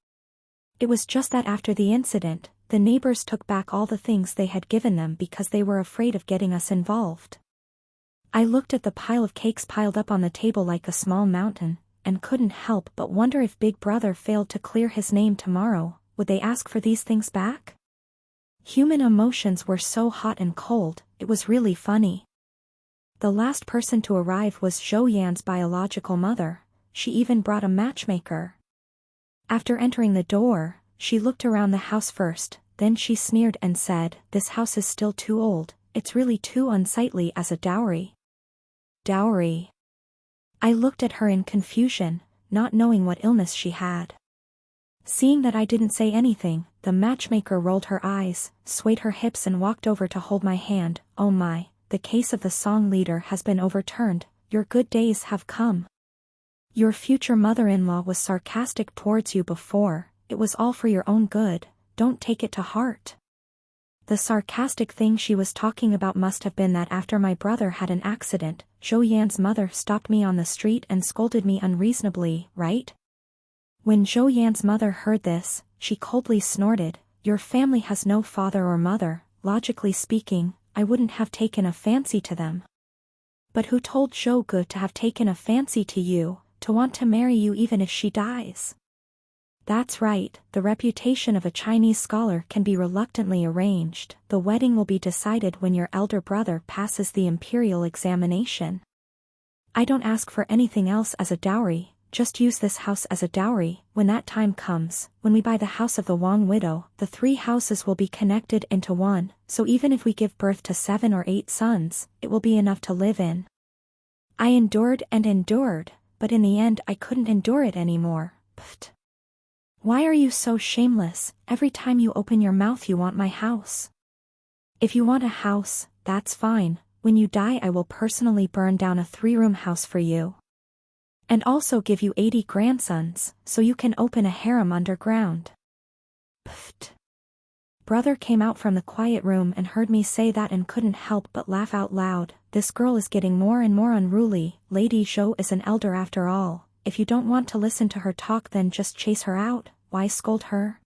It was just that after the incident, the neighbors took back all the things they had given them because they were afraid of getting us involved. I looked at the pile of cakes piled up on the table like a small mountain, and couldn't help but wonder if Big Brother failed to clear his name tomorrow, would they ask for these things back? Human emotions were so hot and cold, it was really funny. The last person to arrive was Zhou Yan's biological mother. She even brought a matchmaker. After entering the door, she looked around the house first, then she sneered and said, "This house is still too old, it's really too unsightly as a dowry." Dowry. I looked at her in confusion, not knowing what illness she had. Seeing that I didn't say anything, the matchmaker rolled her eyes, swayed her hips and walked over to hold my hand. "Oh my, the case of the song leader has been overturned, your good days have come. Your future mother-in-law was sarcastic towards you before, it was all for your own good, don't take it to heart." The sarcastic thing she was talking about must have been that after my brother had an accident, Zhou Yan's mother stopped me on the street and scolded me unreasonably, right? When Zhou Yan's mother heard this, she coldly snorted, "Your family has no father or mother, logically speaking, I wouldn't have taken a fancy to them." But who told Zhou Gu to have taken a fancy to you, to want to marry you even if she dies? That's right, the reputation of a Chinese scholar can be reluctantly arranged. The wedding will be decided when your elder brother passes the imperial examination. I don't ask for anything else as a dowry, just use this house as a dowry. When that time comes, when we buy the house of the Vuong widow, the 3 houses will be connected into one, so even if we give birth to 7 or 8 sons, it will be enough to live in. I endured and endured, but in the end I couldn't endure it anymore. Pfft. Why are you so shameless? Every time you open your mouth you want my house. If you want a house, that's fine, when you die I will personally burn down a 3-room house for you. And also give you 80 grandsons, so you can open a harem underground. Pfft. Brother came out from the quiet room and heard me say that and couldn't help but laugh out loud. This girl is getting more and more unruly. Lady Zhou is an elder after all. If you don't want to listen to her talk then just chase her out, why scold her?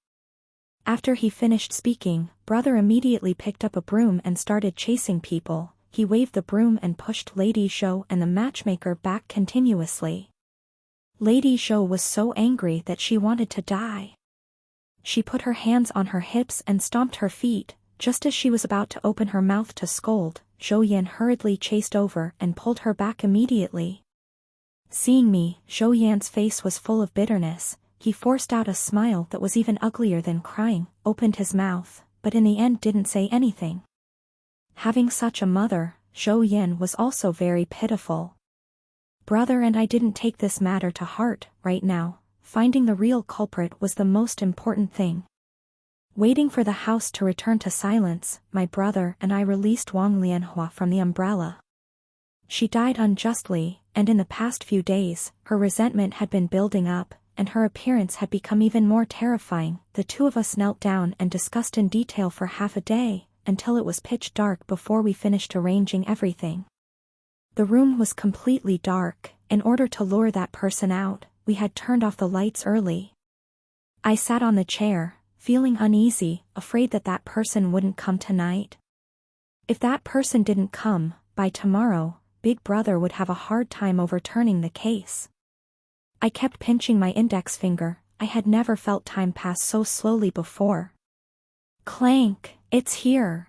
After he finished speaking, brother immediately picked up a broom and started chasing people. He waved the broom and pushed Lady Zhou and the matchmaker back continuously. Lady Zhou was so angry that she wanted to die. She put her hands on her hips and stomped her feet. Just as she was about to open her mouth to scold, Zhou Yan hurriedly chased over and pulled her back immediately. Seeing me, Zhou Yan's face was full of bitterness. He forced out a smile that was even uglier than crying, opened his mouth, but in the end didn't say anything. Having such a mother, Zhou Yan was also very pitiful. brother and I didn't take this matter to heart right now. Finding the real culprit was the most important thing. Waiting for the house to return to silence, my brother and I released Vuong Lianhua from the umbrella. She died unjustly, and in the past few days, her resentment had been building up, and her appearance had become even more terrifying. The two of us knelt down and discussed in detail for half a day, until it was pitch dark before we finished arranging everything. The room was completely dark. In order to lure that person out, we had turned off the lights early. I sat on the chair, feeling uneasy, afraid that that person wouldn't come tonight. If that person didn't come, by tomorrow, Big Brother would have a hard time overturning the case. I kept pinching my index finger. I had never felt time pass so slowly before. Clank, it's here.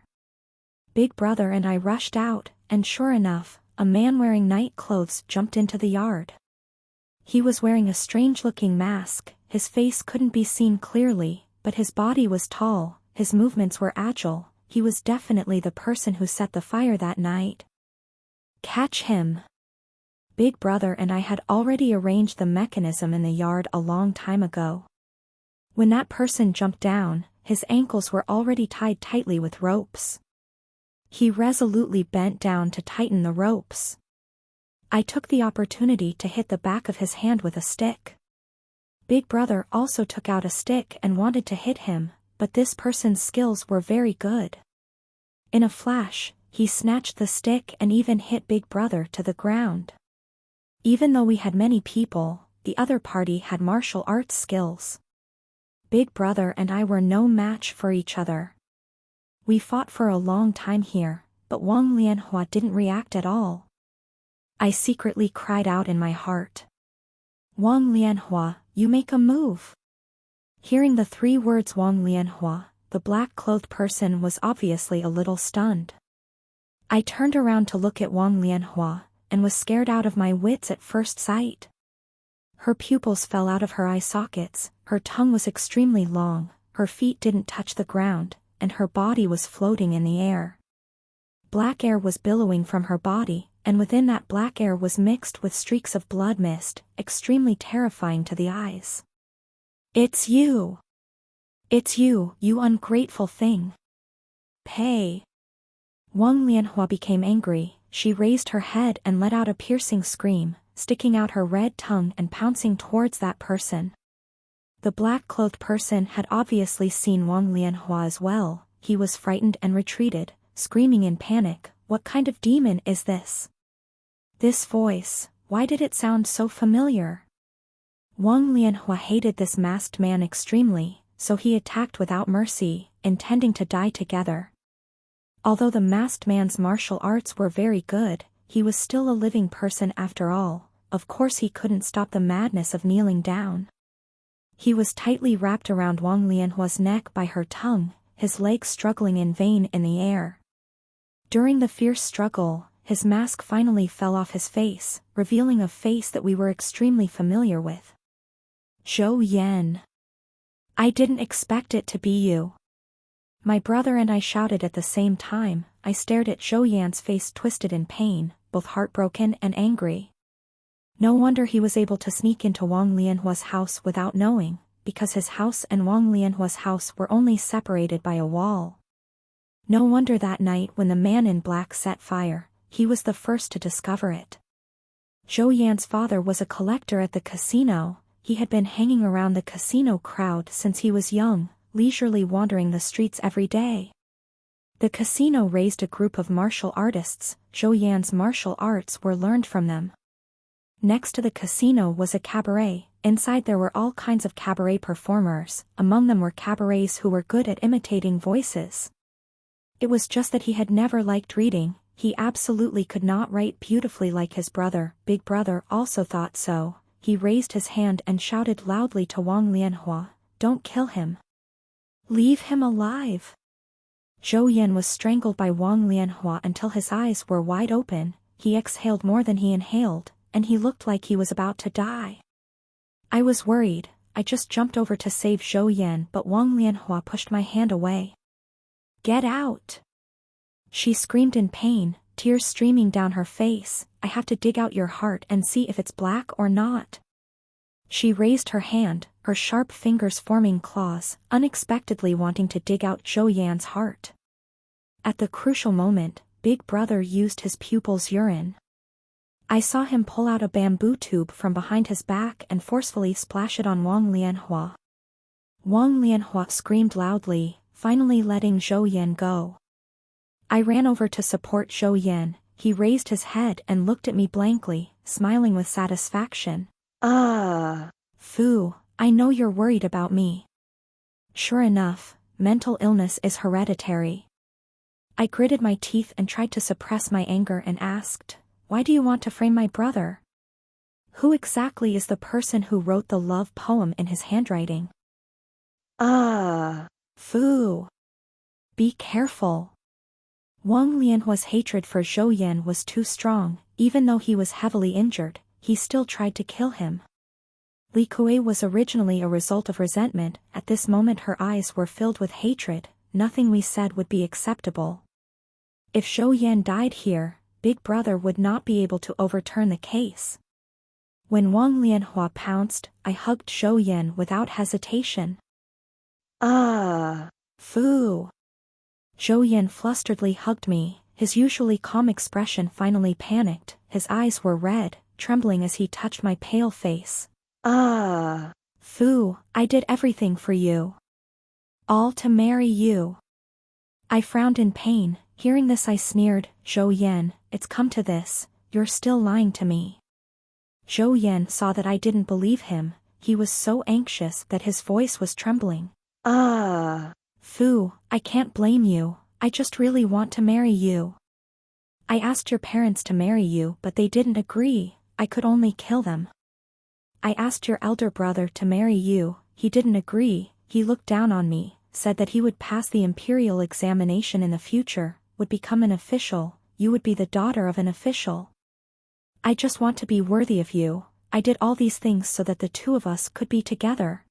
Big Brother and I rushed out, and sure enough, a man wearing night clothes jumped into the yard. He was wearing a strange-looking mask. His face couldn't be seen clearly, but his body was tall, his movements were agile. He was definitely the person who set the fire that night. Catch him. Big Brother and I had already arranged the mechanism in the yard a long time ago. When that person jumped down, his ankles were already tied tightly with ropes. He resolutely bent down to tighten the ropes. I took the opportunity to hit the back of his hand with a stick. Big Brother also took out a stick and wanted to hit him, but this person's skills were very good. In a flash, he snatched the stick and even hit Big Brother to the ground. Even though we had many people, the other party had martial arts skills. Big Brother and I were no match for each other. We fought for a long time here, but Vuong Lianhua didn't react at all. I secretly cried out in my heart. Vuong Lianhua, you make a move. Hearing the 3 words Vuong Lianhua, the black-clothed person was obviously a little stunned. I turned around to look at Vuong Lianhua, and was scared out of my wits at first sight. Her pupils fell out of her eye sockets, her tongue was extremely long, her feet didn't touch the ground, and her body was floating in the air. Black air was billowing from her body, and within that black air was mixed with streaks of blood mist, extremely terrifying to the eyes. It's you! It's you, you ungrateful thing! Pay! Vuong Lianhua became angry. She raised her head and let out a piercing scream, sticking out her red tongue and pouncing towards that person. The black-clothed person had obviously seen Vuong Lianhua as well. He was frightened and retreated, screaming in panic, "What kind of demon is this? This voice, why did it sound so familiar?" Vuong Lianhua hated this masked man extremely, so he attacked without mercy, intending to die together. Although the masked man's martial arts were very good, he was still a living person after all. Of course he couldn't stop the madness of kneeling down. He was tightly wrapped around Vuong Lianhua's neck by her tongue, his legs struggling in vain in the air. During the fierce struggle, his mask finally fell off his face, revealing a face that we were extremely familiar with. Zhou Yan. I didn't expect it to be you. My brother and I shouted at the same time. I stared at Zhou Yan's face twisted in pain, both heartbroken and angry. No wonder he was able to sneak into Vuong Lianhua's house without knowing, because his house and Vuong Lianhua's house were only separated by a wall. No wonder that night when the man in black set fire, he was the first to discover it. Zhou Yan's father was a collector at the casino. He had been hanging around the casino crowd since he was young, leisurely wandering the streets every day. The casino raised a group of martial artists. Zhou Yan's martial arts were learned from them. Next to the casino was a cabaret. Inside there were all kinds of cabaret performers. Among them were cabarets who were good at imitating voices. It was just that he had never liked reading. He absolutely could not write beautifully like his brother. Big Brother also thought so. He raised his hand and shouted loudly to Vuong Lianhua, "Don't kill him. Leave him alive." Zhou Yan was strangled by Vuong Lianhua until his eyes were wide open. He exhaled more than he inhaled, and he looked like he was about to die. I was worried. I just jumped over to save Zhou Yan, but Vuong Lianhua pushed my hand away. "Get out!" She screamed in pain, tears streaming down her face. I have to dig out your heart and see if it's black or not. She raised her hand, her sharp fingers forming claws, unexpectedly wanting to dig out Zhou Yan's heart. At the crucial moment, Big Brother used his pupil's urine. I saw him pull out a bamboo tube from behind his back and forcefully splash it on Wang Lianhua. Wang Lianhua screamed loudly, finally letting Zhou Yan go. I ran over to support Zhou Yan. He raised his head and looked at me blankly, smiling with satisfaction. Fu, I know you're worried about me. Sure enough, mental illness is hereditary. I gritted my teeth and tried to suppress my anger and asked, why do you want to frame my brother? Who exactly is the person who wrote the love poem in his handwriting? Fu. Be careful. Wang Lianhua's hatred for Zhou Yan was too strong. Even though he was heavily injured, he still tried to kill him. Li Kuei was originally a result of resentment. At this moment her eyes were filled with hatred. Nothing we said would be acceptable. If Zhou Yan died here, Big Brother would not be able to overturn the case. When Wang Lianhua pounced, I hugged Zhou Yan without hesitation. Fu. Zhou Yan flusteredly hugged me. His usually calm expression finally panicked. His eyes were red, trembling as he touched my pale face. Fu, I did everything for you. All to marry you. I frowned in pain. Hearing this I sneered, Zhou Yan, it's come to this, you're still lying to me. Zhou Yan saw that I didn't believe him. He was so anxious that his voice was trembling. Fu, I can't blame you, I just really want to marry you. I asked your parents to marry you but they didn't agree. I could only kill them. I asked your elder brother to marry you, he didn't agree. He looked down on me, said that he would pass the imperial examination in the future, would become an official, you would be the daughter of an official. I just want to be worthy of you. I did all these things so that the two of us could be together.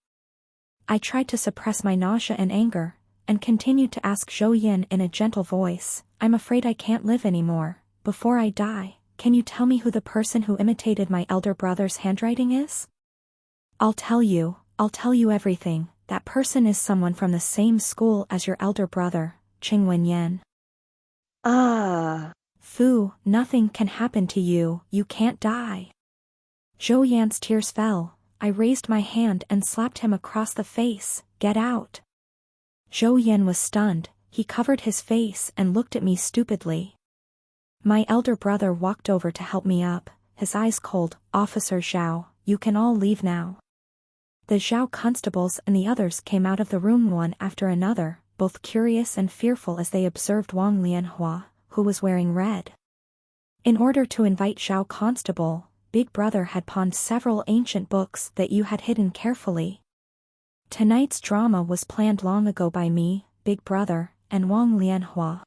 I tried to suppress my nausea and anger, and continued to ask Zhou Yan in a gentle voice, I'm afraid I can't live anymore. Before I die, can you tell me who the person who imitated my elder brother's handwriting is? I'll tell you everything. That person is someone from the same school as your elder brother, Qing Wenyan. Fu, nothing can happen to you, you can't die. Zhou Yan's tears fell. I raised my hand and slapped him across the face, get out. Zhou Yan was stunned, he covered his face and looked at me stupidly. My elder brother walked over to help me up, his eyes cold, Officer Zhao, you can all leave now. The Zhao constables and the others came out of the room one after another, both curious and fearful as they observed Wang Lianhua, who was wearing red. In order to invite Zhao constable, Big Brother had pawned several ancient books that you had hidden carefully. Tonight's drama was planned long ago by me, Big Brother, and Wang Lianhua.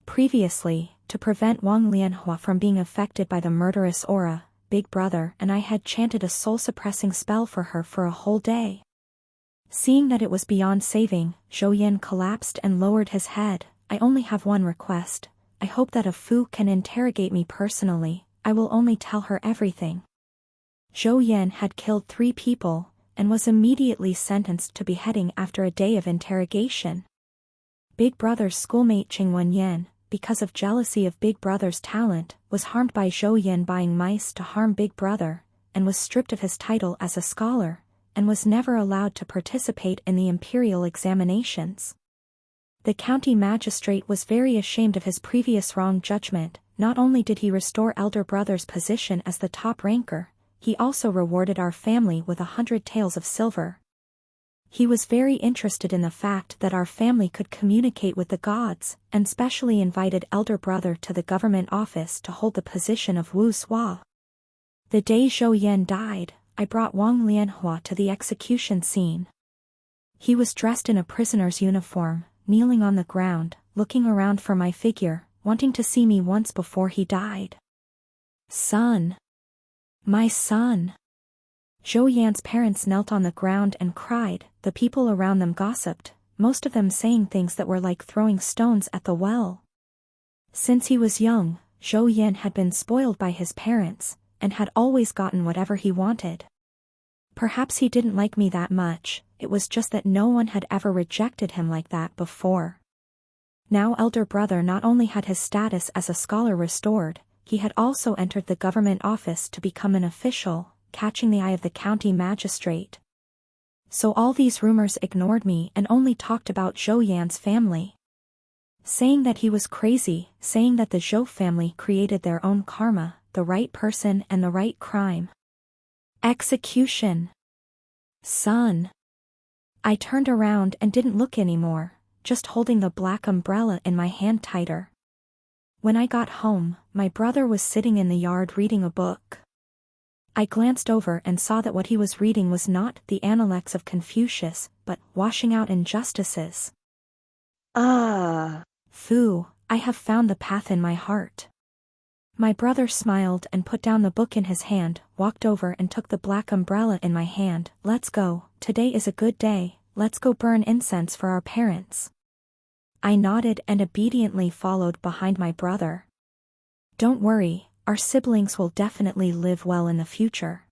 Previously, to prevent Wang Lianhua from being affected by the murderous aura, Big Brother and I had chanted a soul-suppressing spell for her for a whole day. Seeing that it was beyond saving, Zhou Yan collapsed and lowered his head. I only have one request. I hope that if Fu can interrogate me personally, I will only tell her everything. Zhou Yan had killed 3 people, and was immediately sentenced to beheading after a day of interrogation. Big Brother's schoolmate Qing Wenyan, because of jealousy of Big Brother's talent, was harmed by Zhou Yan buying mice to harm Big Brother, and was stripped of his title as a scholar, and was never allowed to participate in the imperial examinations. The county magistrate was very ashamed of his previous wrong judgment. Not only did he restore elder brother's position as the top ranker, he also rewarded our family with 100 taels of silver. He was very interested in the fact that our family could communicate with the gods, and specially invited elder brother to the government office to hold the position of Wu Sua. The day Zhou Yan died, I brought Wang Lianhua to the execution scene. He was dressed in a prisoner's uniform, kneeling on the ground, looking around for my figure, wanting to see me once before he died. Son! My son! Zhou Yan's parents knelt on the ground and cried. The people around them gossiped, most of them saying things that were like throwing stones at the well. Since he was young, Zhou Yan had been spoiled by his parents, and had always gotten whatever he wanted. Perhaps he didn't like me that much, it was just that no one had ever rejected him like that before. Now elder brother not only had his status as a scholar restored, he had also entered the government office to become an official, catching the eye of the county magistrate. So all these rumors ignored me and only talked about Zhou Yan's family. Saying that he was crazy, saying that the Zhou family created their own karma, the right person and the right crime. Execution. Son. I turned around and didn't look anymore, just holding the black umbrella in my hand tighter. When I got home, my brother was sitting in the yard reading a book. I glanced over and saw that what he was reading was not the Analects of Confucius, but Washing Out Injustices. Fu, I have found the path in my heart. My brother smiled and put down the book in his hand, walked over and took the black umbrella in my hand. Let's go, today is a good day, let's go burn incense for our parents. I nodded and obediently followed behind my brother. Don't worry, our siblings will definitely live well in the future.